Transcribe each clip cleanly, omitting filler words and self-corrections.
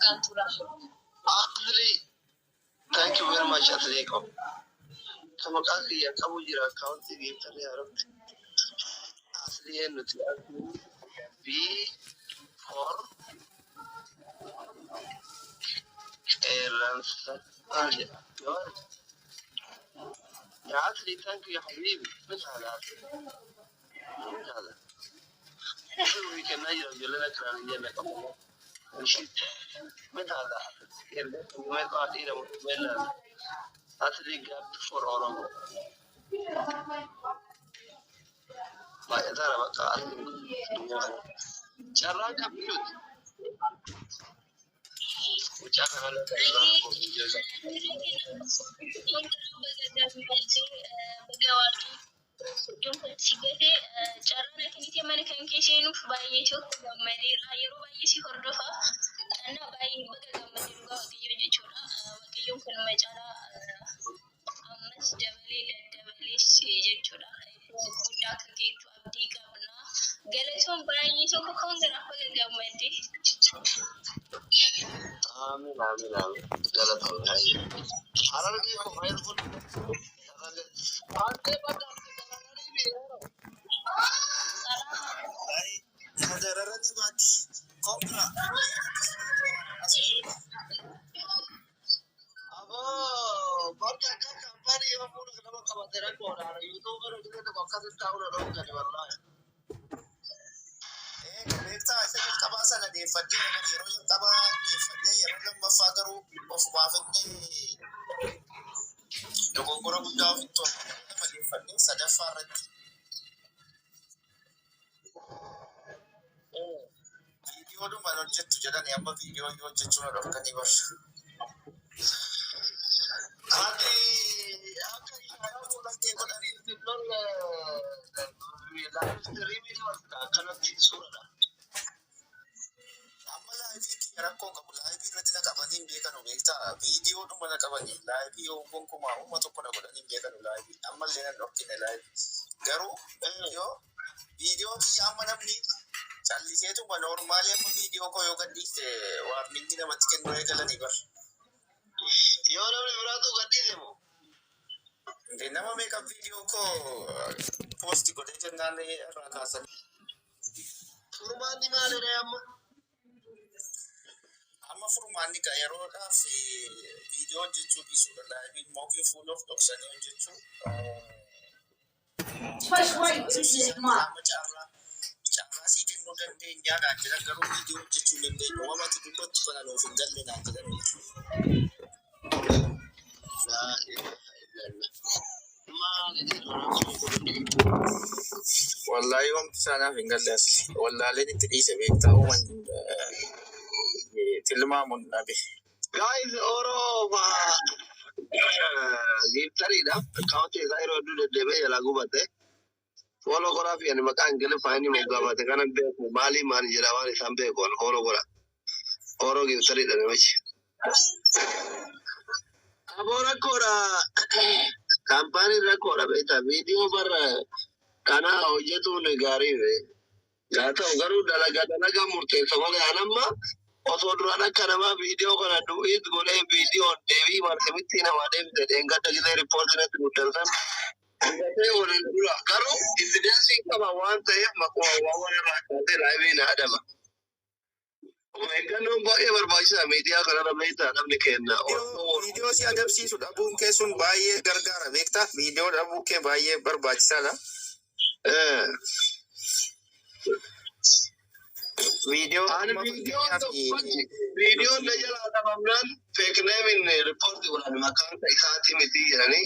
Actually, thank you very much, Atletico. Come on, I can't use your account to give to me. Actually, and B for Airlines. يا عسلي ثانك يا حبيبي من هذا من هذا شو كان يجي لنا كان يجينا قبل نشيد من هذا ما قاعد إلى من عسلي قاعد فور أورام ما يدار ما قاعد شراك بيوت وجاك على Jumpa sigate carana kini mana kan kese nu bayi chok gamari ayo bayi si hordofa ana bayi baga gamari ruga wakiyo jechura wakiyo kan macara amas dabale si jechura buda kagetu abdi kabna galeson bayi chok kongra baga gamari amin amin amin galaton hai harar ke ko file pun ante bata Sadarati mati kopra abo barka ka kampani yo pura nama kabatera ko ra youtuber ke to bakka se tauna ro kare wallahi nekta ase kabasa na de fadde na yero taba de fadde yero na mafagaru of wafni dogo goro buda to fadde sadafa ratti video do mano jettu jedani amma video yo jettu no dokani bas ati aka ishara ko lante ko dari non live streaming wasta kana ti sura amma live ki rakko ko live ratina kabani be kanu bekta video do mana kabani live yo kon kuma umma to kona godani be kanu live amma lena dokkine live garu yo video ki amma namni Charlie saya tu normal ya video ko yoga di warning kita matikan mereka lah ni bar. Yo namanya beratu ganti demo. Di nama mereka video ko post ko deh jangan ni rakasan. Furman di mana deh amma? Amma furman ni kaya roda si video jechu bisu dah ini mau ke full of doxan yang jechu. Macam sih kan modern deh ya kan jadi kalau video cuci lembek orang macam tu pun cuma nak nonton le nak jadi nah wallahi om sana fingal das wallahi ni tadi sebab tahu man filma mun nabi guys oro ma giftari dah kau tu saya rodu debe ya lagu bate holography and makan gele fani mo gaba te kana be ko mali man jira wani sambe ko hologra oro gi sari da mechi abora kora company rakora beta video bar kana oje tu ne gari ve gata garu dalaga murte so gole anamma oso durana kana ma video kana do it gole video devi mar semitina wade de engata gile report na tu telsan Karo incidence kama wanta ya makwa wawana rakate live na adama. Mereka nombor ya berbahasa media karena mereka namanya kena. Video si adapsi sudah bukan sun bayi gara-gara mereka video dah bukan bayi berbahasa lah. Video video naja lah ada mamran fake name in report di bulan makan saat ini ni.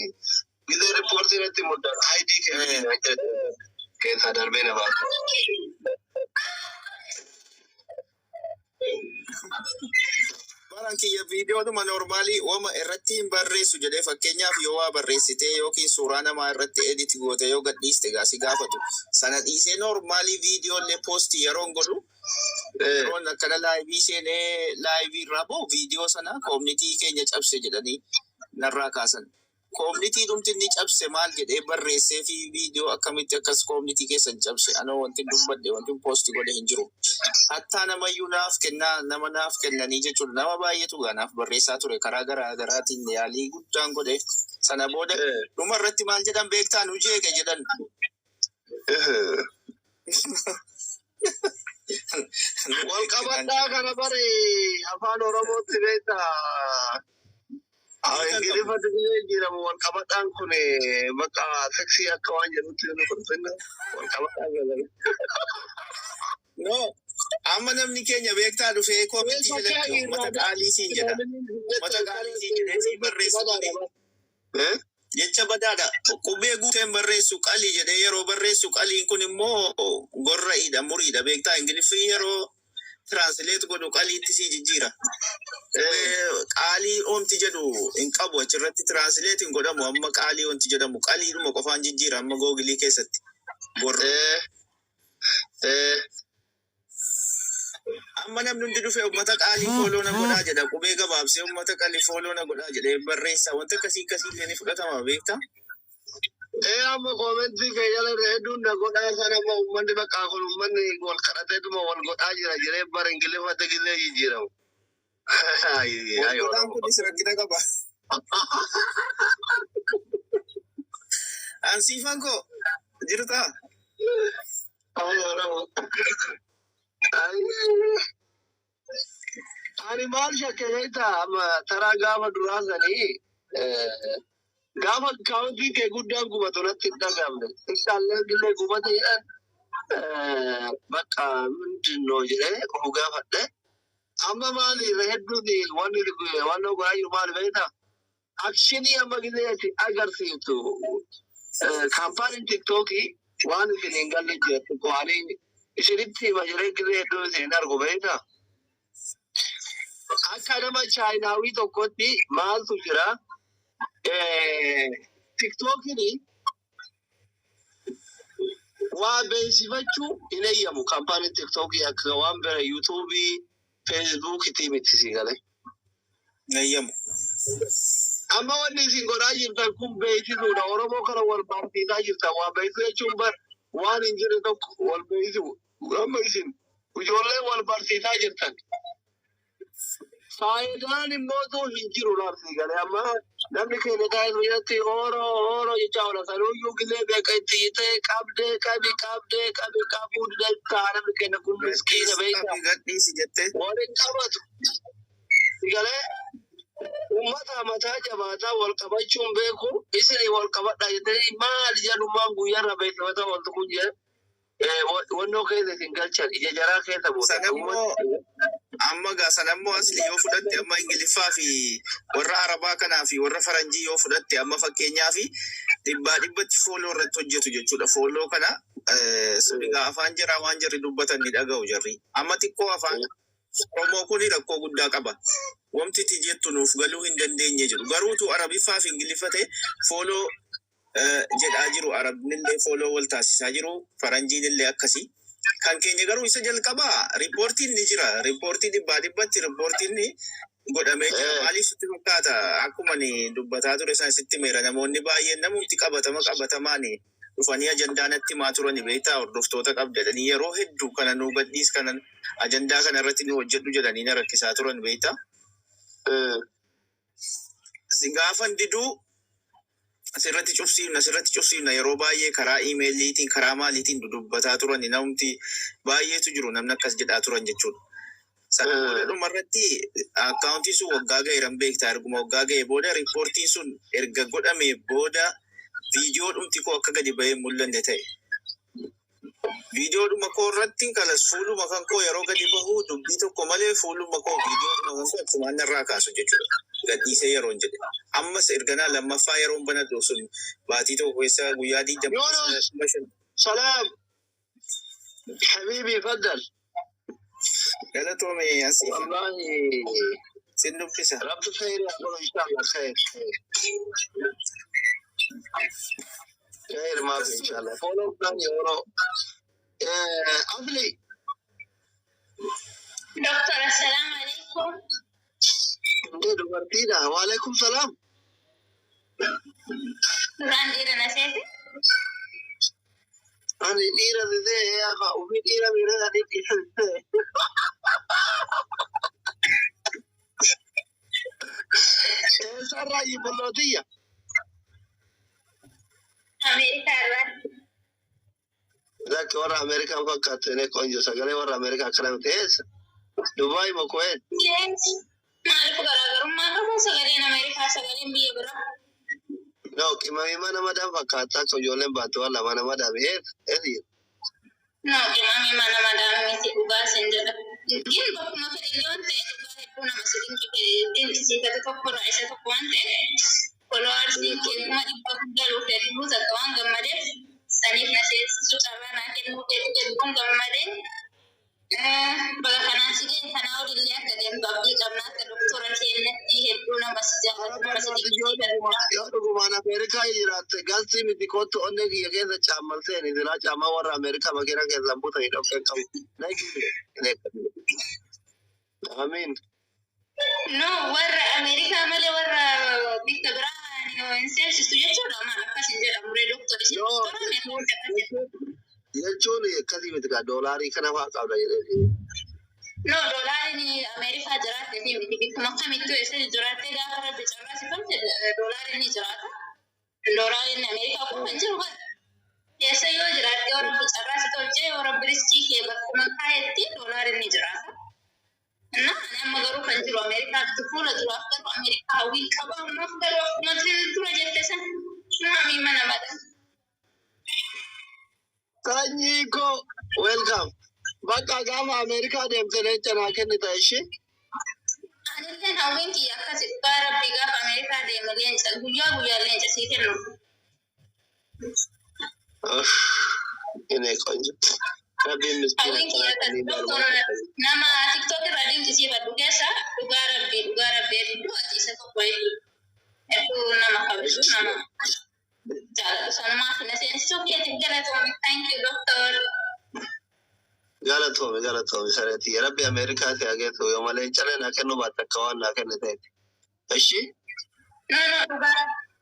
Kita report ini timur dan ID ke sadar bena bang. Barang kia video tu normali, wama erati barresu jadi fakirnya viewa barresite yoki surana ma erati edit gote yoga liste gasi gafa tu. Sanat ise normali video le post yarongolu. Ron nakala live ise ne live rabo video sana community kenya chapse jadi narrakasan. community dhumti inni cabse maal jedhee barreessee fi viidiyoo akkamitti akkas community keessan cabse anoo wanti dubbadhe wanti posti godhe hin jiru. Hatta namayyuu naaf kennanii jechuudha. Nama baay'eetu naaf barreessaa ture karaa garaa garaatiin yaalii guddaan godhe. Sana booda dhuma irratti maal jedhan beektaa nu jeeqe jedhan. Wal qabadhaa kana bare afaan Oromootti beektaa. Ingiliffatti illee jiramu wal qabadhaan kun bakka seksii akka waan jedhutti nu fudhanna wal qabadhaan galan. No, amma namni keenya beektaa dhufee koomentii filachuu mata qaalii siin jedha. Mata qaalii siin jedhee siin barreessu. Jecha badaadha. Qubee guuteen barreessu qalii jedhee yeroo barreessu qaliin kun immoo gorra'iidha muriidha beektaa Ingiliffii yeroo translate godhu qaliitti si jijjiira. Qaalii omti jedhu hin qabu achirratti translate hin godhamu amma qaalii omti jedhamu qaliidhuma qofaan jijjiira amma googilii keessatti. Amma namni hundi dhufee uummata qaalii fooloo na godhaa jedha qubee gabaabsee uummata qaalii fooloo na godhaa jedhee barreessa wanta akkasii illee ni fudhatama beektaa? Amma koomentii keeyyala hedduun na godhaa sana amma uummanni bakka kun uummanni wal kadhateetuma wal godhaa jira jedhee bara Ingiliffatti illee jijjiiramu. Godhaan kunis rakkina qaba. Ansiifan koo jirtaa? Ani maal shakke beektaa amma taraa gaafa duraa sanii gaafa kaawwantii kee guddaan gubatu natti hin dhagahamne. Isaallee illee gubate jedhan bakka mindinoo jedhee of gaafadhe. Amma maali hedduun wanni godhaayyuu maal beektaa? Akshinii amma gizeeti agarsiiftu kaampaaniin tiktookii waan isin hin galle jirtu qo'anii isinitti hima jiree gizee hedduu isin argu beektaa? Akka nama chaayinaawii tokkotti maaltu jira? TikTokiin waa beeksifachuu hin eeyyamu kaampaaniin TikTokii akka waan bira yuutuubii feesbuukiitii miti si galee. Eeyyamu. Amma wanni isin godhaa jirtan kun beeksisuudha. Oromoo kana wal barsiisaa jirtan waa beeksisuu jechuun waan hin jirre tokko wal beeksisu. Amma isin ijoollee wal barsiisaa jirtan. Faayidaan immoo hin jiru laafsi galee amma namni keenya taa'ee biyyatti ooroo jecha oola sanuyyuu gizee beeka itti hiitee qabuu danda'a namni keenya kun miskiina beeka. Gadhiisi jettee. Waliin qabatu. Galee uummata mataa jabaataa wal qabachuun beeku isin wal qabadhaa jettanii maal jedhummaan guyyaarra beeksifata wanti kun jedhe. Wannoo keessa isin galchan ija jaraa keessa buusa. Amma sanammoo asli yoo fudhatte amma Ingiliffaa fi warra Arabaa kanaa fi warra Faranjii yoo fudhatte amma fakkeenyaa fi dhibbatti fooloo irratti hojjetu jechuudha. Fooloo kana egaa afaan jaraa waan jarri dubbatan ni dhaga'u jarri. Amma xiqqoo afaan Oromoo kun rakkoo guddaa qaba. Wamti ati jettu nuuf galuu hin dandeenye jedhu. Garuutu Arabiffaa fi Ingiliffa ta'e fooloo jedhaa jiru. Arabnillee fooloo wal taasisaa jiru. Faranjiinillee akkasii. Kan keenya garuu isa jalqabaa riippoortiin ni jira. Riippoortii dhibbatti riippoortiin ni godhamee jira. Maaliif sitti fakkaata? Akkuma dubbataa ture isaan sitti meera namoonni baay'een namumti qabatamaan dhufanii ajandaa natti himaa turani beektaa hordoftoota qabdanii yeroo hedduu kana nu gadhiis kanan ajandaa kana irratti nu hojjedhu jedhanii na rakkisaa turan beektaa. Si gaafan diduu asirratti cufsiifna yeroo baay'ee karaa iimeeliitiin karaa maaliitiin dudubbataa turan namumti baay'eetu jiru namni akkas jedhaa turan jechuudha. Sana booda dhumarratti akkaawuntii sun waggaa ga'eeran beektaa erguma waggaa ga'ee booda riippoortiin sun erga godhamee booda viidiyoo dhumti koo akka gadi ba'ee mul'anne ta'e. Viidiyoo dhuma koo irratti kalas fuuluma kan koo yeroo gadi bahu dubbii tokko malee fuuluma koo viidiyoo dhuma kan koo akkumaan narraa kaasu jechuudha. Gadhiisee yeroon jedhe. Ammas erganaa lammaffaa yeroon banadhu sun baatii tokko keessa guyyaa 20. Salaam. Habiibii faddal. Galatoome asii. Wallaahi. Sin dubbisa. Rabbi khayri aqolo inshallah khayr. Khayr maafi inshallah. Follow plan yeroo. Afli. Doctor, assalamu alaikum. Dubartiidha. Waalaikum salaam. duraan dhiira na seete. Ani dhiira dhidhee yaa ofii dhiira miidhaganii dhiira dhidhee. Eessarraa yibbalootiyya? Ameerikaa irraa. Lakki warra Ameerikaan fakkaattu inni qonjo sagalee warra Ameerikaa akkana miti eessa? Dubaay moo Kuwait? Maaliif garaagarummaa qabu sagaleen Ameerikaa sagaleen biyya biraa? No, qimamii mana madaan fakkaata akka ijoolleen baattu waan lama nama dhabe eessa? No, qimamii mana madaan miti dhugaa sin jedha. Gin bakkuma fedhe yoo ta'e dhugaa hedduu nama dinqisiifate tokko irraa isa tokko waan ta'e foloowaarsiin keekuma dhibba galuuf hedduu takka waan gammadeef saniif na seensisuu carraa naa kennuu hedduun gammadee baga kanaan sideen kanaa olillee akka deemtu abdii qabna akka doktora keenyatti hedduu nama si jaallatu nama si dinqisiifatudha. Yoo dhugumaan Ameerikaa jiraatte galtii miti kottu onnee kiyya keessa caammalseen silaa caamaa warra Ameerikaa makiina keessan butanii dhoqqeen qabu. Amiin. No, warra Ameerikaa malee warra biyya biraa hin seensistu jechuudha. Maal akkas hin jedhamu ree doktori si jechuun akkasii miti kaa doolaarii kana fa'aa qabda jedhee. No, doolaariin Ameerikaa jiraatte fi miti bikkuma kamittuu eessa jiraattee gaafa rabbi carraasifamte doolaariin ni jiraata. Doolaariin Ameerikaa kun kan jiru bara. Eessa yoo jiraatte yoo rabbi carraasite hojjee yoo rabbi riskii kee bakkuma kaayetti doolaariin ni jiraata. Nah, nama garu kan jiru Amerika fuula jiru after Amerika hawwii qaba ammaaf garuu akkuma dura jette san naami mana mada. Sanyii koo welcome. Bakka gaafa Ameerikaa deemte leenca naa kennita ishee. Anilleen hawwiin kiyya akkas ibbaa rabbi gaafa Ameerikaa deeme leenca guyyaa leenca sii kennu. Inni qonjo. Rabbiin miskiina nama TikTok irraa dinqisiifadhu keessa dhugaa rabbii hedduu ati isa tokko hedduu nama kabaju nama jaalatu sanumaaf na seensisuu keetiif galatoome. Thank you doctor. Galatoome sareetii rabbi Ameerikaa si hageetu yoo malee calee naa kennu baatte akka waan naa kenne ta'eeti. Ishi? No,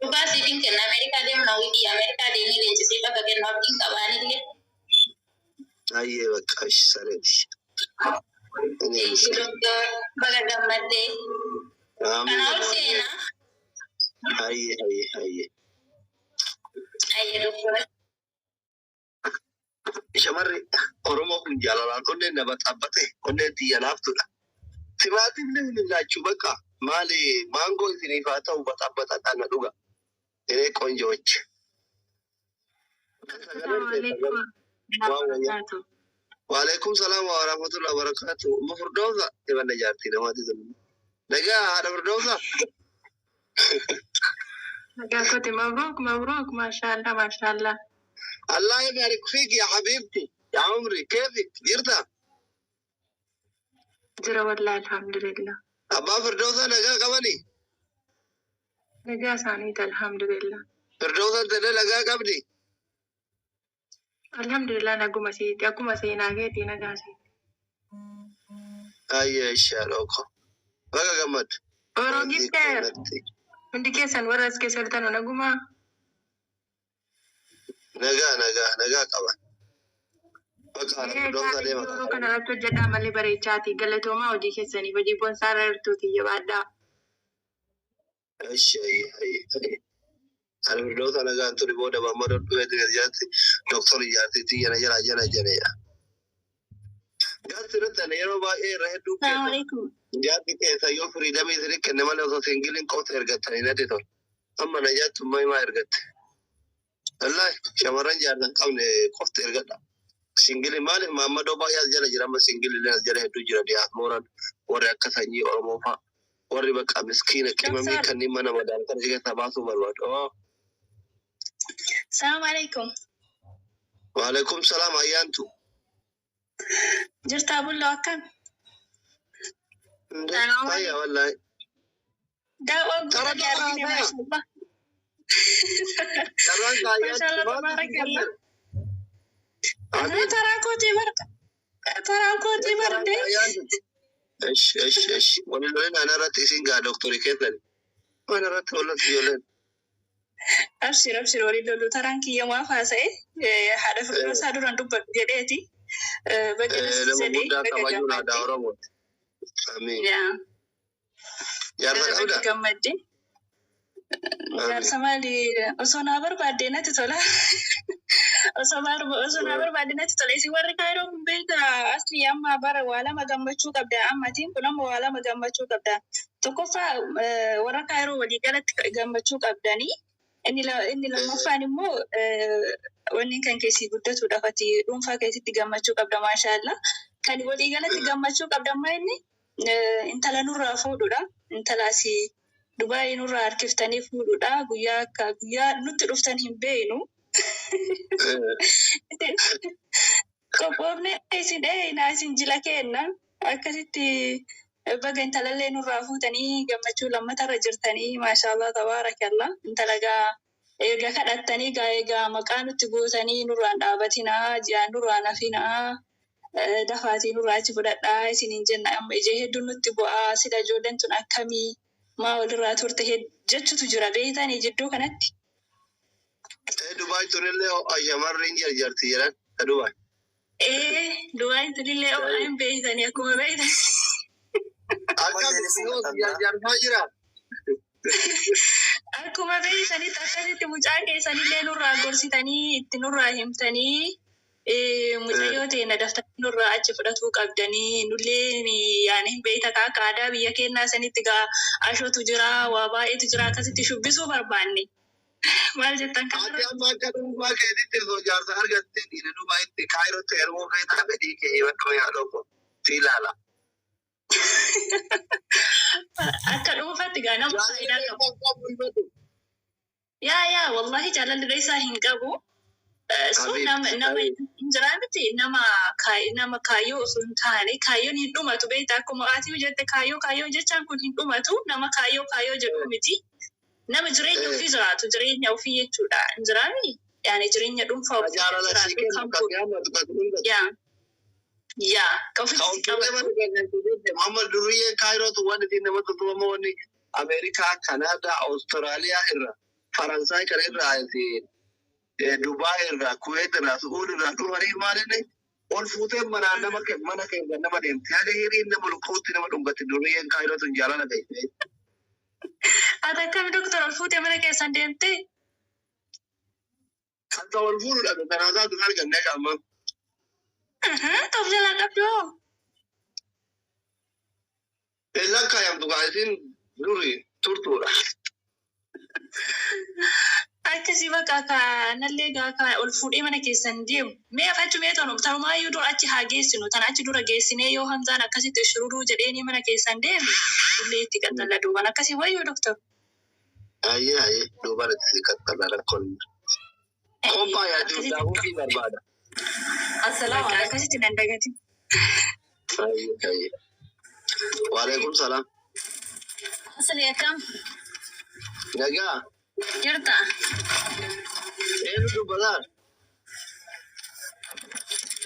dhugaa si dinqenna Ameerikaa deemna wii Ameerikaa deemee leencisii bakka kennu abdiin qabaanillee. Aye, bakka sareeti. Baga gammaddee. Kana ol seena. Aye. Doktora. Shamarri Oromoo kun jaalalaan onneen nama xabbate onneen xiyya laaftudha. Timaatiin namni laachuu bakka maali maangoo isiniif haa ta'u baxabbata kana dhuga. Inni qonjoochi. Waalaikum salam wa rahmatullahi wa barakatuh. Firdawsa ibn jaarti namati sun. Daga hada Firdawsa. Gakoti mabruk mashallah. Allah yabarik fik ya habibti. Ya umri كيفك جرتا؟ جرى والله الحمد لله. أبا Firdawsa naga qabani. Nagaa isaaniiti alhamdulillah. Firdawsa tana nagaa qabdi. Alhamdulillah naguma siiti akkuma seenaa keetii nagaa siiti. Ayya ishaaloko. Baga gammad. Oroo gifteer. Hundi keessan warra as keessa jirtan naguma. Nagaa qaba. Baga Firdawsa deema. Yeroo kana irratti hojjedhaa malee bareechaati galatoomaa hojii keessanii hojii boonsaarra jirtuuti jabaadhaa. Ani Firdawsa nagaan turi booda Muhammad dhufee jaarti doktor jaarti tiyya jala janeedha. Jaarti irratti yeroo baay'ee irra hedduu Assalamualaikum. jaarti keessa yoo firiidamii isinii kenne malee osoo singiliin qofti ergattanii natti tol. Amma na jaartu maa ergatte. Wallahi shamarran jaartan qabne qofti ergadha. Singiliin maaliif Muhammad baay'ee as jala jira amma singiliin as jala hedduu jira diyaasmooraan warri akka sanyii Oromoo fa'a. Warri bakka miskiina qimamii kanneen mana madaalatan keessaa baasuu barbaadu. Assalamualaikum. Waalaikum salam ayyaantu. Jirtaa bulloo akkam? Ayya wallahi. Daawwan guddaa gaariin maashaallah. Taraan kootii bardee. Waliin ana irratti isin gaa doktori keessan. Mana irratti walitti ijoolleen. أبشر وليد لولو ترانكي يوم وافاسة هذا فكرة سادو رندو بجدتي بجدتي لما بودا كماجونا داورمو آمين يا رب كمدي Jaarsa maali osoo naa barbaadde natti tola. Osoo naa barbaadde natti tola. Isin warri kaayiroo kun beektaa asli amma bara waa lama gammachuu qabda. Ammatiin kun amma waa lama gammachuu qabda. Tokkoffaa warra kaayiroo walii galatti gammachuu qabdanii. Inni lammaffaan immoo wanni kan keessi guddatudha. Fati dhuunfaa keessatti gammachuu qabda maashaallah. Kan walii galatti gammachuu qabda amma inni intala nurraa fuudhudha. Intala asii Dubai nurraa harkiftanii fuudhudha. Guyyaa nutti dhuftan hin beeknu. Qophoofne isin jila kenna. Akkasitti baga intalallee nurraa fuutanii gammachuu lammatarra jirtanii maashaallah tabaarakallah. Intalagaa eega kadhattanii egaa maqaa nutti gootanii nurraan dhaabatinaa ji'aan nurraan hafinaa. Dafaatii nurraa achi fudhadhaa isiniin jenna. Amma ijee hedduun nutti bu'aa sida ijoolleen tun akkamii maa walirraa turte jechuutu jira beeytanii jidduu kanatti. Dubai turellee shamarreen jarjarti jedhan Dubai. Dubai turellee hin beeytanii akkuma beeytan. Jarjarfaa jira. Akkuma beeytanitti akkasitti mucaa keessanillee nurraa gorsitanii itti nurraa himtanii mucayyoo ta'e daftanii nurraa achi fudhatuu qabdanii nullee yaani hin beeyta akka aadaa biyya keenyaa sanitti gaa ashootu jira waa baay'eetu jira akkasitti shubbisuu barbaanne. Maal jettan kanarra? Ati amma akka dhuunfaa keetitti osoo jaarsa argatte dhiira Dubaayitti kaayirootti erguu feetaa fedhii kee bakka yaa tokko si ilaala. Akka dhuunfaatti gaa nama faayidaa qabu. Yaa wallahi jaalalli isaa hin qabu. So nama injiraamiti nama kaayyoo osoo hin taane kaayyoon hin dhumatu beekta akkuma ati jette kaayyoo jechaan kun hin dhumatu nama kaayyoo jedhu miti. Nama jireenya ofii jiraatu jireenya ofii jechuudha. Injiraami yaani jireenya dhuunfaa ofii jiraatu kan yaa ka ofitti qabatu. Amma duriyyee kaayirootu waan ittiin nama tuttubamu wanni Ameerikaa, Kanaadaa, Awustiraaliyaa irra Faransaay kana irraa Dubai irraa, Kuwait irraa, Suud irraa dhufanii maalinni ol fuutee mana keenya nama deemte. Haga hiriin nama lukkuutti nama dhungatti duriyyeen kaayirootu jaalala ta'e. Ati akkami doktora ol fuutee mana keessan deemte? Akka ol fuudhudha kanaasaatu arganne qaama. Toof jalaa qabdoo. Lakkaa yamtu gaasiin duri turtuudha. Akkasii bakka kanallee gaa ol fuudhee mana keessan deemu. Mee afachu mee tonu tarumaayyuu dura achi haa geessinu. Tan achi dura geessinee yoo Hamzaan akkasitti shururuu jedheenii mana keessan deemu. Illee itti qaxxalla duuban akkasii wayyuu doktor. Ayyee duuban itti qaxxalla rakkoon. Qophaa yaaduu daawuu fi barbaada. Assalaamu alaikum. Akkasitti dandagati. Ayyee. Waalaikum salaam. Assalii akkam. Nagaa. Jirta. Dubbataan.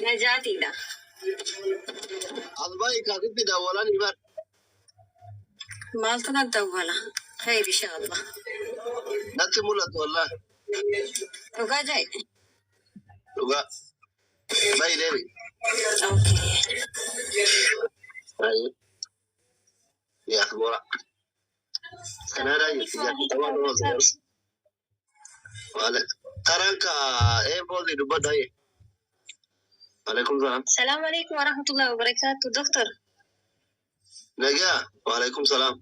Najaatiidha. Albaa ikaasitti daawwalan himan. Maaltu natti dawwala? Khayr inshaallah. Natti mul'atu wallaahi. Dhugaa ja'i. Dhugaa. Bayi deemi. Ayi. Yaa bora. Kanaadaa jirti jaallatamuu nama gargaaru. Taranka eebooti dubbadha. Waalaikum salaam. Salaamu alaikum warahmatullahi wabarakatuh. Doktor. Nagaa. Waalaikum salaam.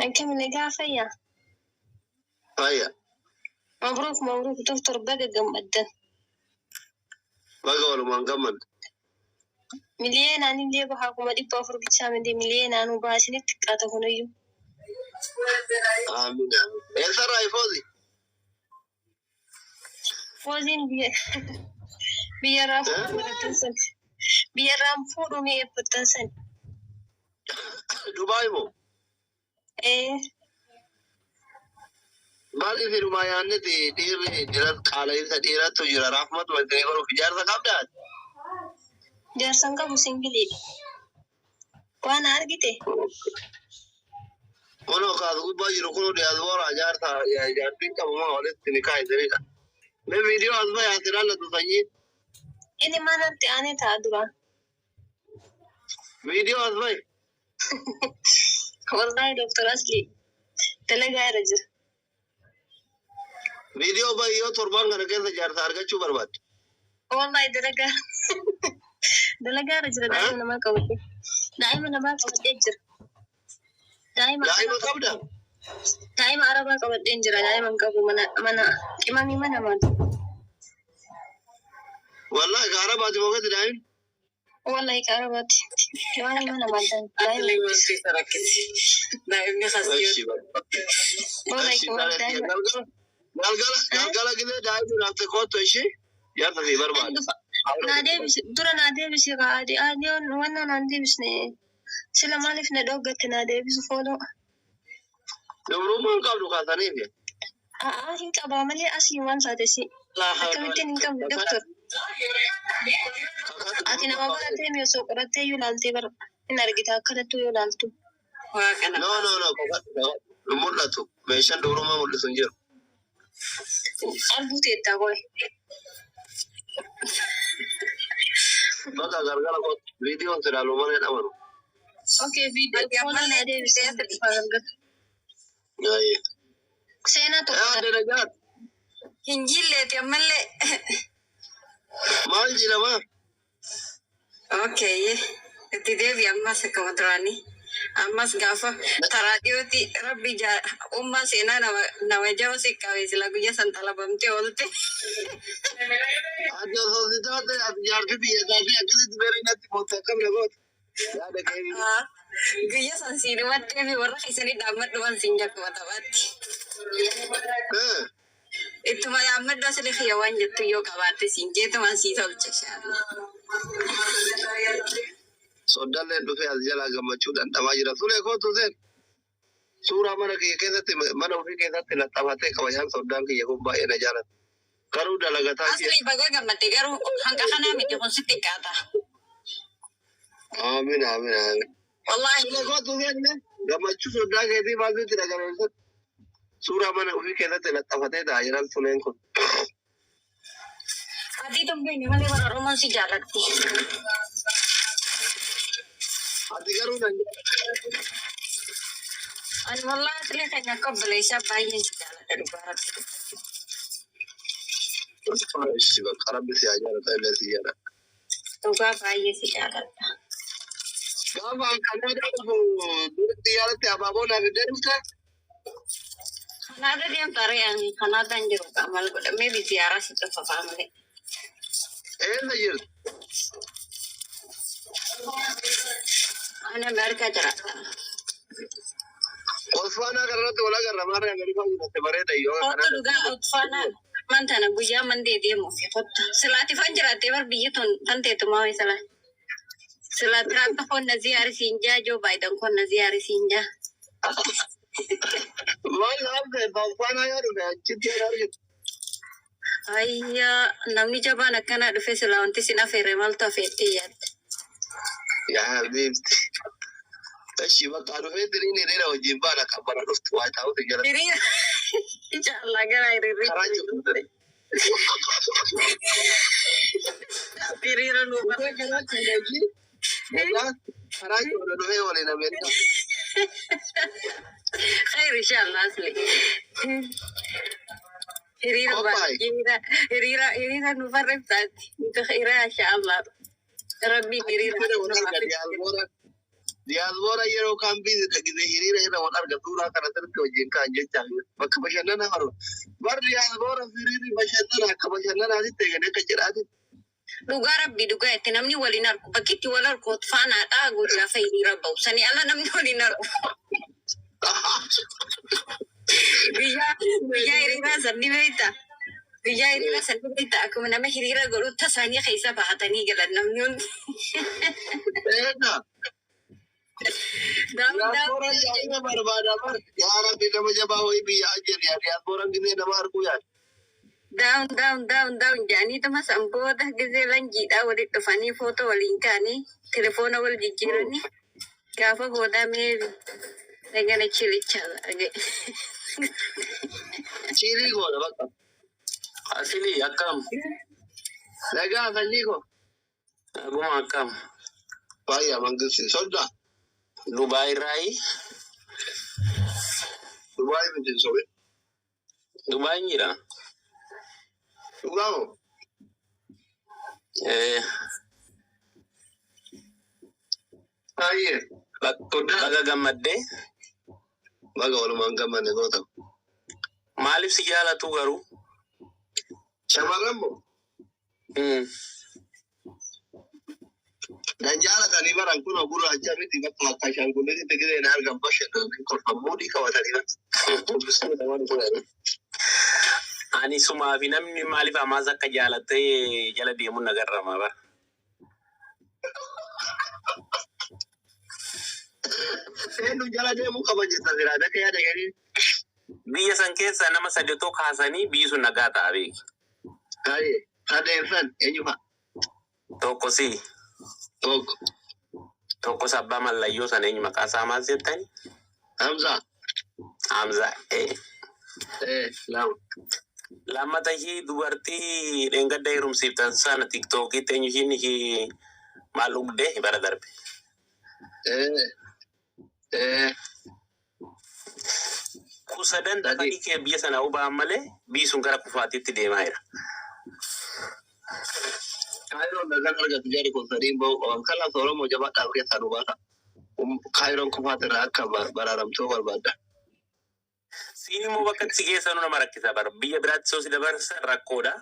Akkam nagaa fayyaa. Fayyaa. Mabruuk doktor baga gammaddan. Baga walumaan gammadda. Miliyeenaan illee bahaa kuma 400 bichaa miti miliyeenaan baasinitti xiqqaata kunuyyuu. Amiin. Eessarraa ifoozi? Fooziin biyyarraa fuudhuu san. Biyyarraan fuudhuu ni eebbattan san. Dubaay moo? Maal ifinumaa yaanneti dhiirri qaala'insa dhiirattu jira raafmatu wanti godhuuf ijaarsa qabdaati. Jaarsan qabu singiliidha. Waan argite? Ono kaas gubbaa jiru kun diyaaspoora jaarsa jaartiin qabamaa walitti ni kaa'isanidha. Me viidiyoo as bahe as ilaallatu sanyii. Inni manatti aanee ta'a duraan. Viidiyoo as bahe. Wallahi Dr. Asli dalagaa irra jira. Viidiyoo bahe yoo torbaan kana keessa jaarsa argachuu barbaadde. Wallahi dalagaa irra jira daa'ima namaa qabatee. Daa'ima namaa qabatee jira. Daa'ima qabda. Daa'ima arabaa qabatee jira. Daa'ima hin qabu mana qimamii mana maati. Wallahi ka arabaati boqote daa'imni. Wallahi ka arabaati. Qimamii mana maati. Daa'imni Achi galgala gidee daa'imni naaftee kootu ishee jaarsa fi barbaade. dura naa deebisi adiyoon wannan aan deebisne sila maaliif na dhooggatti naa deebisu fooloo. Gabrummaan qabdu kaasaniif. Hin qabaa malee asii waan taatesi. Akkamittiin hin qabne doktor. Ati nama baratee mi osoo qorattee yoo laaltee bara hin argita akkanattuu yoo laaltu. No. Mul'atu. Meeshaan gabrummaa mul'isu hin jiru. Arguu teettaa qoye. Bakka gargara kootu viidiyoon silaalu malee dhabanu. Okay, viidiyoo fooloo naa deebisee argata. Seenaa tokko. Dalagaa. Hin jilleeti ammallee. Maal jedhama? Okay, itti deebi ammas akkuma duraanii. Ammas gaafa taraa dhiyooti rabbi ummaa seenaa nama jaba siqqaawee sila guyya san talabamtee oolte. Ati osoo si taate ati jaartii biyya taatee akkasitti beerii natti mootii akkam nagooti. Yaada keebii. Guyya san siinimattee fi warra keessanii dhaammadhuman siin jakkuma taphaatti. Ittuma dhaammadhu asili xiyya waan jettu yoo qabaatte siin jeetumaan sii tolcha shaalla. Soddalleen dhufee as jalaa gammachuu dhandhamaa jira. Sulee kootu seen suuraa mana kiyya keessatti mana ofii keessatti laxxafatee kabajaan soddaan kiyya kun baay'ee na jaalata. Garuu dalagataa jira. Asli baga gammadde garuu hanga kanaa miti kun sitti qaata. Amiin. Wallahi. Sulee kootu seen gammachuu soddaa keetii maaltu dhagameessa. Suuraa mana ofii keessatti laxxafatee taa'aa jiran suleen kun. Ati tumbeeni malee bara Oromoon si jaalatti. Ati garuu nan Ani wallahi asli keenya akka obboleessaa baay'een si jaalladha dhugaarratti. Ishi bakka rabbi si haa jaalata illee si jaalata. Dhugaa baay'ee si jaalladha. Gaafa kanaa dhufu duratti yaadatti abaaboo naaf deemte. Kanaada deemta re'anii kanaadaan jiru qamal godhamee bi ziyaaraa si tufafaa malee. Eenyu jirti? Ani Ameerikaa jiraata. Osfaanaa kanarratti wal agarra maarree Ameerikaa jiratte bareeda yoo Kottu dhugaa Osfaanaa mantana guyyaa mandee deemuuf kottu. Silaati fan jiraattee bar biyyi tun tan teetumaa wayii silaa. Silaa Tiraamp konna ziyaarisiin jaa Joo Baayiden konna ziyaarisiin jaa. Maal haamte Osfaanaa yoo dhufe achitti yoo argitu. Ayyaa namni jabaan akkanaa dhufe silaa wanti sin afeerre maaltu afeettee yaadde. Yaa beekti. Ishi bakka dhufee diriin hiriira wajjin baana kan bara dhuftu waa ta'utu jira. Hiriira. Inshaallah gara hiriirri. Karaa jiru ture. Hiriira nuu bara. Karaa jiru dhufee waliin Ameerikaa. Khair inshaallah asli. Hiriira nuu barreeffaati. Hiriira inshaallah. Rabbi hiriira. Diyaaspoora yeroo kaambii dhagise hiriira irra wal arga suuraa kana sirriitti wajjin kaan jechaa bakka bashannana haru. Bar diyaaspoora hiriirri bashannana akka bashannanaatitti eegale akka jedhaati. Dhugaa rabbi dhugaa itti namni waliin argu bakkitti wal argu faanaadhaa godhu lafa hiriira ba'u sanii ala namni waliin argu. Guyyaa hiriiraa sanni beektaa? Guyyaa hiriira sanni beektaa akkuma nama hiriira godhu tasaanii keessa bahatanii galan namni hundi. Diyaaspoora jaa'ina barbaada bar yaa rabbi nama jabaa wayii biyya ajjeeri yaa diyaaspooraan gisee nama arguu yaada. Daawun jedhanii tuma sanboota gisee lanjiidhaa walitti dhufanii footoo waliin kaanii telefoona wal jijjiiranii gaafa boodaa meebi Agana chirichada. Chiri ko na baka. Asili akam. Naga sanyi ko. Aguma akam. Paya mangisi soda. Dubai Rai. Dubai bitin sobe. Dubai nyira. Ugamo. Aye. Baga gamadde. Baga wala manga mane gota. Maalif si jaalatu garu. Shamaramo. Nanjala tani baran kuna guru aja miti bakka kashan kunni tegire na argam bashe ko famudi ka wata dina. Ani suma fi namni maalif amaza ka jaalate jala deemu nagarrama bar. Enu jala deemu kabaje tazira da kaya da gari. Biyya san keessa nama saddeetoo kaasanii biyyi sun nagaa ta'a beeki. Aye. Sadefan enyuma. Tokko si. Tok. Tokko sabbaa mallayyoo sana eenyu maqaa isaa maal jettani? Hamza. Hamza. Lam. Lammata ishii dubartii dheengadda heerumsiiftan sana tiktookiitti eenyu ishiin maal dhugdee bara darbe. Kusadan dafanii kee biyya sana hubaan malee biyyi sun gara kufaatiitti deemaa jira. Kairon da zan arga tijari ko sarin ba kala sauran mu jama'a da ya sanu ba ta Kairon kuma ta haka bararamto barbada Siin immoo bakka itti geessanu nama rakkisa bara biyya biraatti soo si dabarsa rakkoodha.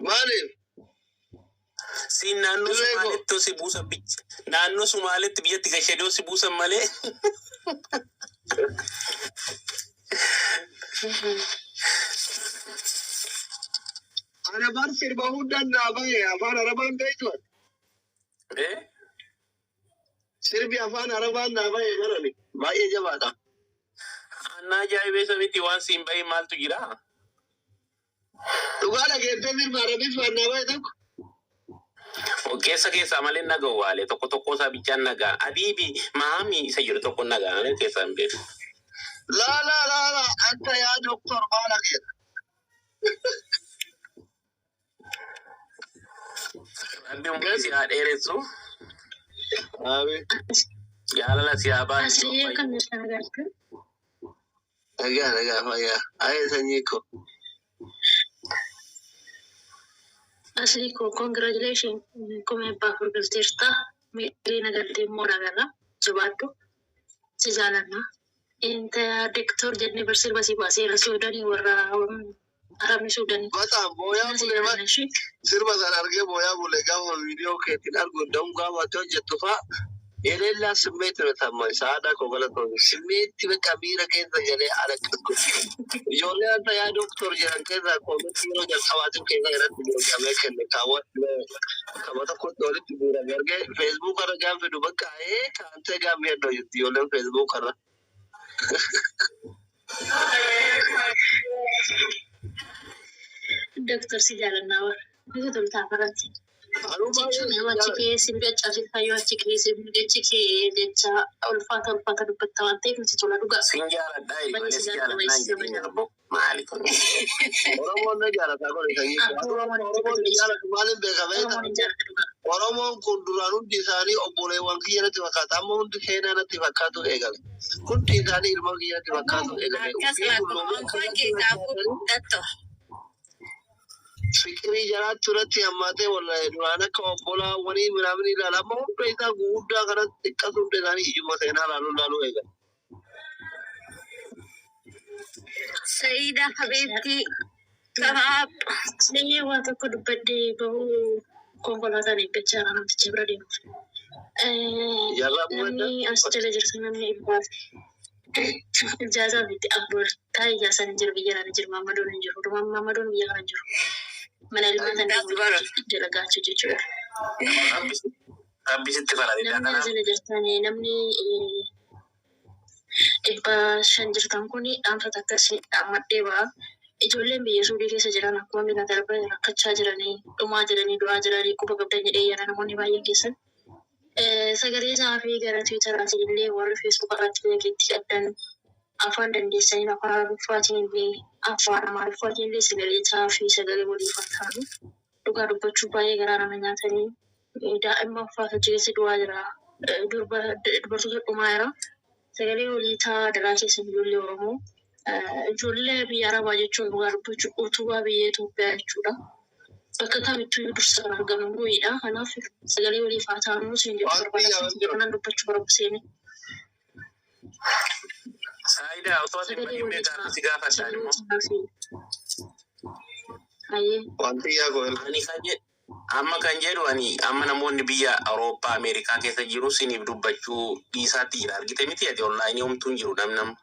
Maaliif? Siin naannoo Sumaaletti si buusan naannoo Sumaaletti biyyatti gashadoo si buusan malee. Araban sirba hundan na baye afaan araban beektu. Sirbi afaan araban na baye garani baay'ee jabaadha. Annaa ajaa'ibee samitti waan siin bahe maaltu jira? Dhugaa dhageessee sirba arabii faan na baye tokko. Keessa malee naga'u waalee tokko isaa bichaan nagaa. Abiibi maami isa jiru tokko nagaa malee keessa hin beeku. La anta yaa doktor maala keessa. Rabbi umrii si haa dheeressu. Amiin. Jaalala si haa baay'ee. Asliya kan nuti agartu. Nagaa fayyaa. Ayee sanyii ko. Asli ko congratulations come abbaa furgalteerta meeqee nagartee immoo nagarra jabaadhu si jaalanna. Inta doktor jennee barsiirba si baasee Suudanii warra Arabni Suudanii. Bata boyaa bulee ma sirba sana argee boyaa bulee gaafa viidiyoo keetiin argu danda'u gaafa ati hojjettu fa'a eleellaa simmeetti nataman saada ko galatoon simmeetti bakka miira keessa galee alaqqatu. Ijoollee anta yaa doktor jedhan keessaa koomitii yeroo jalqabaatiin keessa irratti boojamee kenne kaba tokkotti walitti guurame argee feesbuuk irra gaafa fidu bakka kaantee gaafa hedduu jirti ijoolleen feesbuuk irra. Doktor si jaalanna warra bifa toltaa farratti. Jechuun achi keessa gachaafii fayyoo achi keessa jechi kee jecha ulfaata dubbatta waan ta'eef nuti tola dhugaa. Siin jaaladhaa ilmanis jaaladhaa maali kun? Oromoon na jaalataa kun Oromoon ni jaalatu maaliin beekamee Oromoon kun duraan hundi isaanii obboleewwan kiyya natti fakkaata amma hundi seenaa natti fakkaatu eegale. Hundi isaanii ilma kiyya natti fakkaatu eegale. Fikirii jalaatti turatti hammatee wallahi duraan akka obbolaawwanii midhaan ilaala amma hunda isaa guguddaa kanatti xiqqatu hunda isaanii ijuma seenaa laaluu eegale. Saida habeetti kanaaf sanyii waan tokko dubbadde bahuu konkolaataan eeggachaa jira namtichi bira deemuuf. Namni as jala jirtu namni dhibbaaf ijaazaa miti abboon taa'ee ijaasaan hin jiru biyya kana jiru Maammadoon hin jiru Maammadoon biyya kana hin jiru. Mana ilmaata jala gaachuu jechuudha. Rabbisitti faradidha. Namni as jala jirtanii namni 500 jirtan kuni dhaamsota akkasii dhaammadhee ba'a. Ijoolleen biyya Suudii keessa jiran akkuma bina darba rakkachaa jiranii, dhumaa jiranii, du'aa jiranii, quba qabdan jedhee yaada namoonni baay'een keessan. sagalee isaa fi gara Tiwiitaraatiin illee warri Feesbuuk irratti nageetti addan afaan dandeessanii afaan Amaariffaatiin illee afaan Amaariffaatiin illee sagalee isaa fi sagalee waliif ta'u dhugaa dubbachuu baay'ee garaa nama nyaatanii daa'imman uffata jireessa du'aa jira dubartoota dhumaa jira sagalee walii ta'aa daraa keessa ijoollee Oromoo ijoollee biyya Arabaa jechuun dhugaa dubbachuu utubaa biyya Itoophiyaa jechuudha. Bakka kamittuu dursa kan argamu guyidha. Kanaaf sagalee waliif haa ta'u siin jedhu barbaachisaa kanan dubbachuu barbaachisa. Saayida otoo hin beekan si gaafadhaan immoo. Wanti yaa goel. Amma kan jedhu amma namoonni biyya Awurooppaa Ameerikaa keessa jiru siniif dubbachuu dhiisaatti jira argite miti ati onlaayinii homtuun jiru namnam.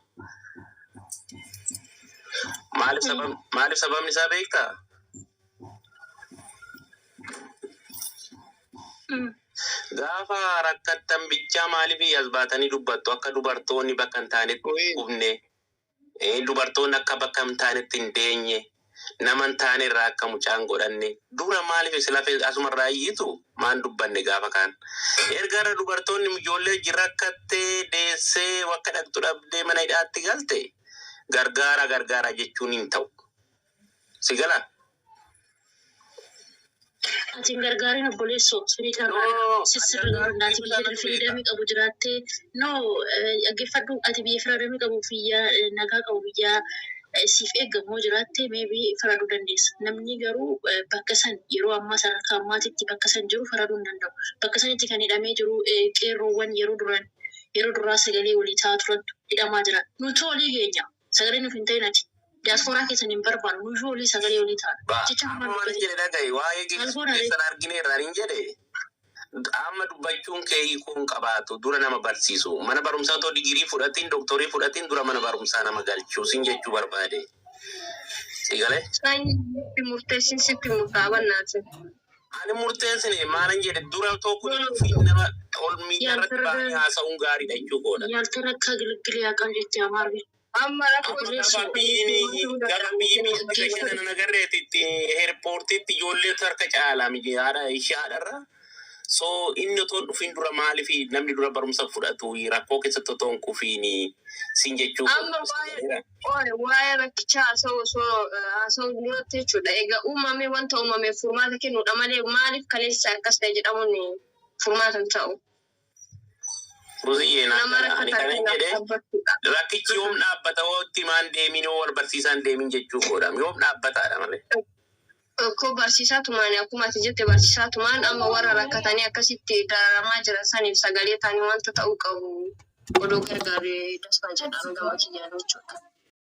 Maaliif sababni isaa beektaa? Gaafa rakkattan bichaa maaliif as baatanii dubbattu akka dubartoonni bakka hin taanetti dhufne dubartoonni akka bakka hin taanetti hin deenye nama hin taane irraa akka mucaan godhanne dura maaliif silafee asumarraa iyyitu maan dubbanne gaafa kaan erga dubartoonni ijoollee jirrakkattee deessee wakka dhaqxu dhabdee mana hidhaatti galte gargaara jechuun hin ta'u si gala. Atiin gargaariin obboleessoo firiidhaan sissirriidhaati biyya firiidamii qabu jiraattee dhaggeeffadhu ati biyya firiidamii qabu biyya nagaa qabu biyya siif eeggamoo jiraattee meebii faraduu dandeessa. Namni garuu bakka san yeroo ammaa sadarkaa ammaatitti bakka san jiru faraduu hin danda'u. Bakka sanitti kan hidhamee jiru qeerroowwan yeroo duraa sagalee walii ta'aa turantu hidhamaa jira. Nuti olii keenya sagalee nuuf hin ta'in ati. Diaspora keessan hin barbaannu nuyi olii sagalee olii ta'a. Jecha maal jedhe dhagaye waa'ee keessan argine irraan hin jedhe amma dubbachuun kee hiikuun qabaatu dura nama barsiisu mana barumsaa too digirii fudhatiin doktorii fudhatiin dura mana barumsaa nama galchuu sin jechuu barbaade. Sigalee? Murteessin sitti murtaabannaati. Ani murteessine maalan jedhe dura tokko nama ol miidharratti baanii haasa'uun gaariidha jechuu godha. Yaalta rakkaa gilgilii haqam jettee amaarri. Amma gara biyyi miidhagina nagarreetitti eerpoortiitti ijoollee harka caalaa haadha ishee haadharra. So inni otoo dhufin dura maaliif namni dura barumsa fudhatu rakkoo keessatti otoo hin kufiin sin jechuu. Amma waa'ee rakkichaa haasa'u dhiyootti jechuudha. Egaa uumamee wanta uumameef furmaata kennuudha malee maaliif kaleessa akkas ta'e jedhamuun furmaata hin ta'u. Ruziyyee ani kanan jedhee rakkichi yoom dhaabbata wootti maan deemin yoo wal barsiisaan deemin jechuu godham yoom dhaabbataadha malee. Ko barsiisaa tumaan akkuma ati jette barsiisaa tumaan amma warra rakkatanii akkasitti dararamaa jiran saniif sagalee ta'anii wanta ta'uu qabu odoo gargaaree dasmaa jedhaan gama kiyyaan jechuudha.